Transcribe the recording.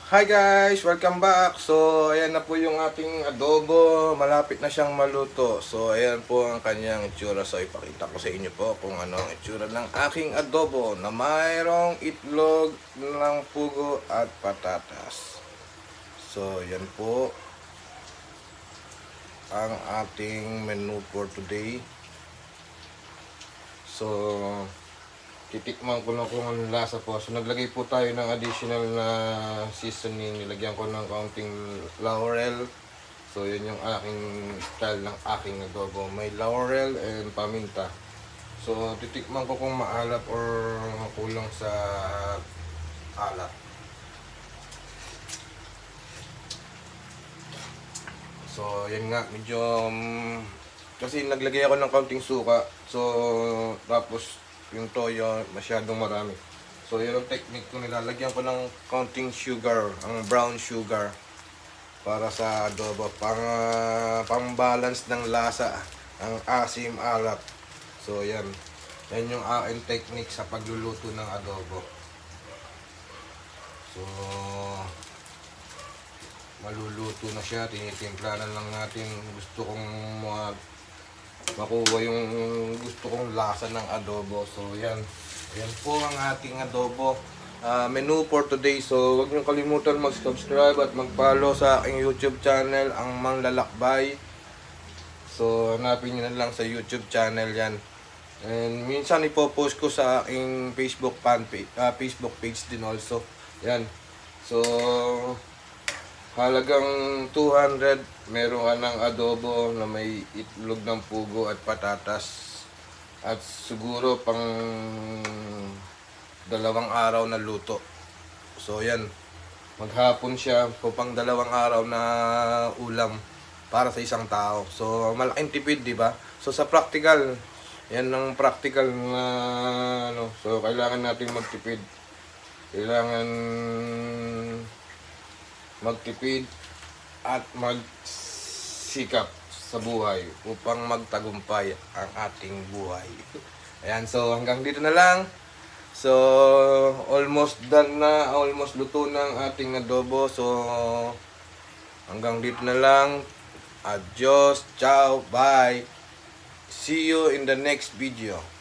Hi guys! Welcome back! So, ayan na po yung ating adobo. Malapit na siyang maluto. So, ayan po ang kanyang itsura. So, ipakita ko sa inyo po kung ano ang itsura ng aking adobo na mayroong itlog ng pugo at patatas. So, ayan po ang ating menu for today. So, titikman ko na kung anong lasa po. So, naglagay po tayo ng additional na seasoning. Nilagyan ko ng kaunting laurel. So, yun yung aking style ng aking adobo. May laurel and paminta. So, titikman ko kung maalat or kulang sa alat. So, yan nga. Medyo kasi naglagay ako ng kaunting suka. So, tapos yung toyo masyadong marami. So yun ang technique ko, nilalagyan ko ng counting sugar, ang brown sugar para sa adobo, pang balance ng lasa, ang asim alat. So yan yung aking technique sa pagluluto ng adobo. So maluluto na siya, tinitimplanan lang natin. Gusto kong makuha yung gusto kong lasa ng adobo. So yan po ang ating adobo menu for today. So huwag niyo kalimutan mag-subscribe at mag-follow sa aking YouTube channel, ang Manglalakbay. So hanapin niyo na lang sa YouTube channel yan. And minsan ipopost ko sa aking Facebook page din also. Yan. So halagang 200, meron ka ng adobo na may itlog ng pugo at patatas. At siguro pang 2 araw na luto. So yan, maghapon siya po, pang 2 araw na ulam para sa isang tao. So malaking tipid, di ba? So sa practical, yan ang practical na ano. So kailangan natin magtipid. Kailangan magtipid at magsikap sa buhay upang magtagumpay ang ating buhay. Ayan, so hanggang dito na lang. So almost done na, almost luto na ang ating adobo. So hanggang dito na lang. Adios, ciao, bye. See you in the next video.